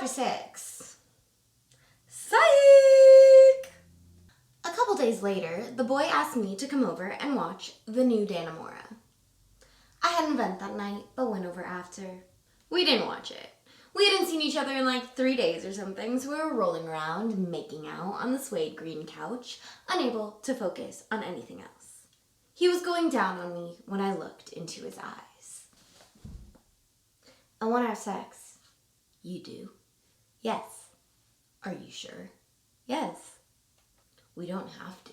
Chapter 6. Psyche! A couple days later, the boy asked me to come over and watch the new Dannemora. I had an event that night, but went over after. We didn't watch it. We hadn't seen each other in like 3 days or something, so we were rolling around, making out on the suede green couch, unable to focus on anything else. He was going down on me when I looked into his eyes. I want to have sex. You do? Yes. Are you sure? Yes. We don't have to.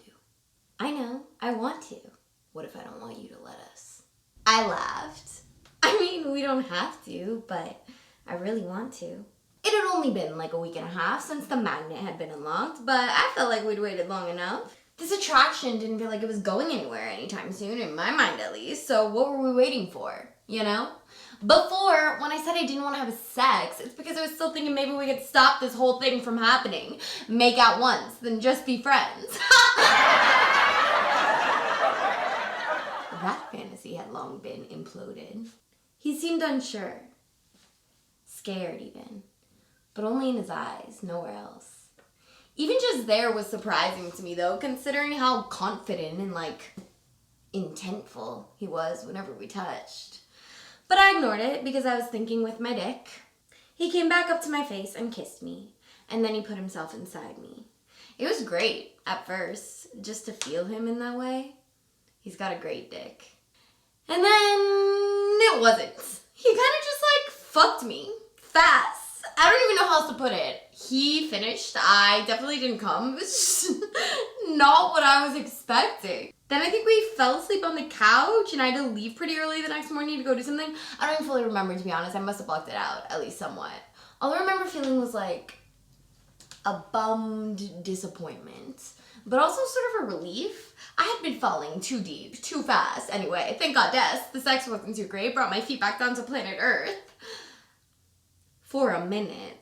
I know. I want to. What if I don't want you to let us? I laughed. I mean, we don't have to, but I really want to. It had only been like a week and a half since the magnet had been unlocked, but I felt like we'd waited long enough. This attraction didn't feel like it was going anywhere anytime soon, in my mind at least, so what were we waiting for, you know? Before, when I said I didn't want to have sex, it's because I was still thinking maybe we could stop this whole thing from happening. Make out once, then just be friends. That fantasy had long been imploded. He seemed unsure. Scared even. But only in his eyes, nowhere else. Even just there was surprising to me though, considering how confident and intentful he was whenever we touched. But I ignored it because I was thinking with my dick. He came back up to my face and kissed me, and then he put himself inside me. It was great at first, just to feel him in that way. He's got a great dick. And then it wasn't. He kind of just fucked me fast. I don't even know how else to put it. He finished. I definitely didn't come. It was just not what I was expecting. Then I think we fell asleep on the couch and I had to leave pretty early the next morning to go do something. I don't even fully remember, to be honest. I must have blocked it out, at least somewhat. All I remember feeling was a bummed disappointment, but also sort of a relief. I had been falling too deep, too fast. Anyway, thank goddess, the sex wasn't too great, brought my feet back down to planet Earth. For a minute.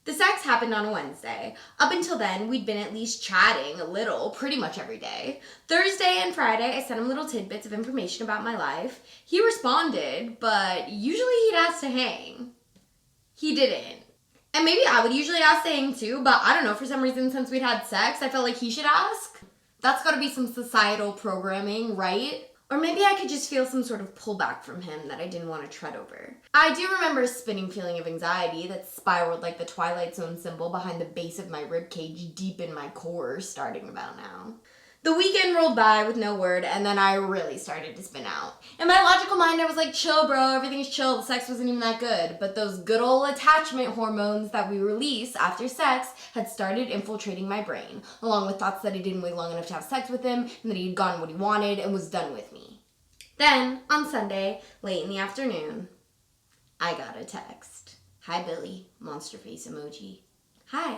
The sex happened on a Wednesday. Up until then, we'd been at least chatting a little, pretty much every day. Thursday and Friday, I sent him little tidbits of information about my life. He responded, but usually he'd ask to hang. He didn't. And maybe I would usually ask to hang too, but I don't know, for some reason, since we'd had sex, I felt like he should ask. That's gotta be some societal programming, right? Or maybe I could just feel some sort of pullback from him that I didn't want to tread over. I do remember a spinning feeling of anxiety that spiraled like the Twilight Zone symbol behind the base of my ribcage deep in my core starting about now. The weekend rolled by with no word, and then I really started to spin out. In my logical mind, I was like, chill, bro, everything's chill, the sex wasn't even that good. But those good old attachment hormones that we release after sex had started infiltrating my brain, along with thoughts that I didn't wait long enough to have sex with him, and that he had gotten what he wanted and was done with me. Then, on Sunday, late in the afternoon, I got a text. Hi, Billy, monster face emoji. Hi,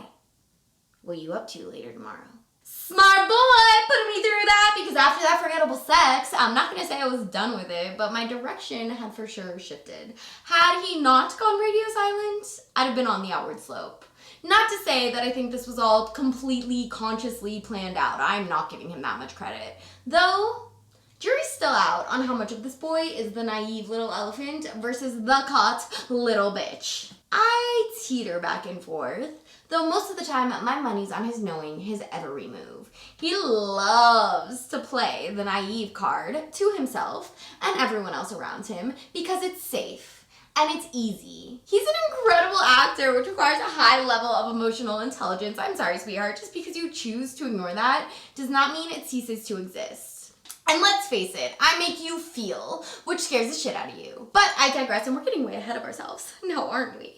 what are you up to later tomorrow? Smart boy, putting me through that, because after that forgettable sex, I'm not going to say I was done with it, but my direction had for sure shifted. Had he not gone radio silent, I'd have been on the outward slope. Not to say that I think this was all completely consciously planned out. I'm not giving him that much credit. Though, jury's still out on how much of this boy is the naive little elephant versus the caught little bitch. I teeter back and forth. Though most of the time, my money's on his knowing his every move. He loves to play the naive card to himself and everyone else around him because it's safe and it's easy. He's an incredible actor, which requires a high level of emotional intelligence. I'm sorry, sweetheart, just because you choose to ignore that does not mean it ceases to exist. And let's face it, I make you feel, which scares the shit out of you. But I digress, and we're getting way ahead of ourselves. No, aren't we?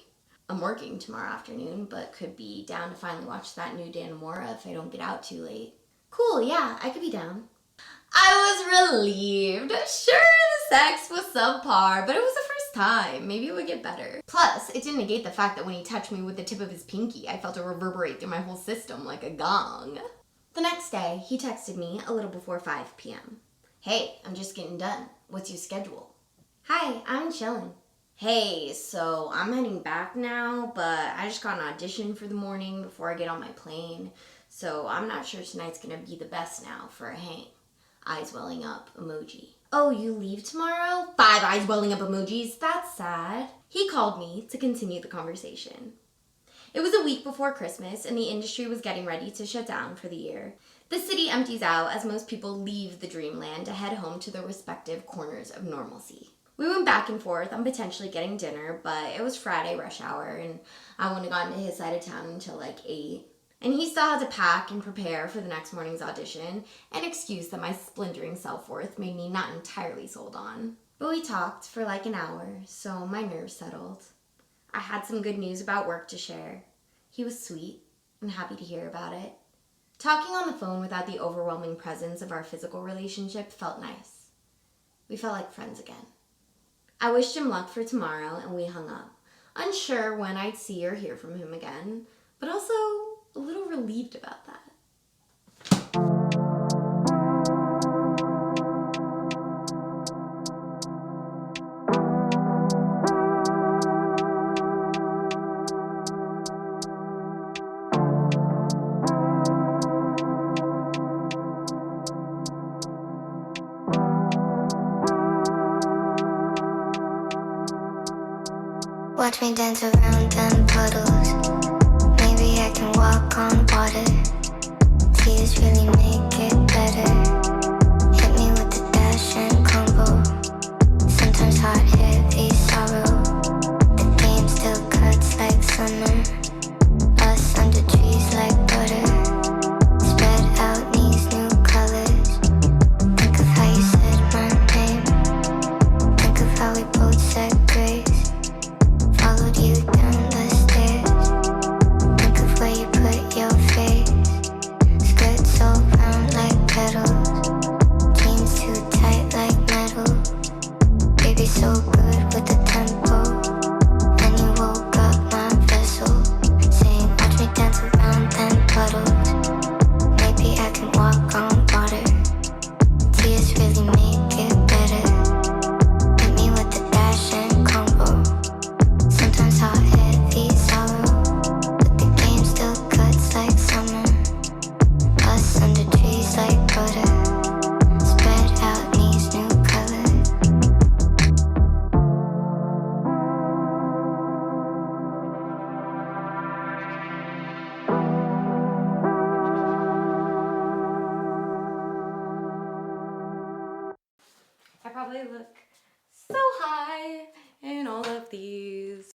I'm working tomorrow afternoon, but could be down to finally watch that new Dannemora if I don't get out too late. Cool, yeah, I could be down. I was relieved. Sure, the sex was subpar, but it was the first time. Maybe it would get better. Plus, it didn't negate the fact that when he touched me with the tip of his pinky, I felt it reverberate through my whole system like a gong. The next day, he texted me a little before 5 p.m. Hey, I'm just getting done. What's your schedule? Hi, I'm chilling. Hey, so I'm heading back now, but I just got an audition for the morning before I get on my plane, so I'm not sure tonight's gonna be the best now for a hang. Eyes welling up emoji. Oh, you leave tomorrow? 5 eyes welling up emojis? That's sad. He called me to continue the conversation. It was a week before Christmas, and the industry was getting ready to shut down for the year. The city empties out as most people leave the dreamland to head home to their respective corners of normalcy. We went back and forth on potentially getting dinner, but it was Friday rush hour, and I wouldn't have gotten to his side of town until like 8. And he still had to pack and prepare for the next morning's audition, an excuse that my splintering self-worth made me not entirely sold on. But we talked for like an hour, so my nerves settled. I had some good news about work to share. He was sweet and happy to hear about it. Talking on the phone without the overwhelming presence of our physical relationship felt nice. We felt like friends again. I wished him luck for tomorrow, and we hung up, unsure when I'd see or hear from him again, but also a little relieved about that. Watch me dance around them puddles. Maybe I can walk on water. Tears really make it better. Hit me with the dash and combo. Sometimes hot, heavy sorrow. The game still cuts like summer. Us under trees like butter. Spread out these new colors. Think of how you said my name. Think of how we both said grace. Followed you down the stairs. Think of where you put your face. Skirt so round like petals. Jeans too tight like metal. Baby so good with the tempo. And you woke up my vessel. Saying watch me dance around them puddles. Maybe I can walk on water. Tears really make it better. Hit me with the dash and combo. Sometimes hot, heavy sorrow. But the game still cuts like summer. Us under trees like butter. Spread out these new colors. I probably look so high in all of these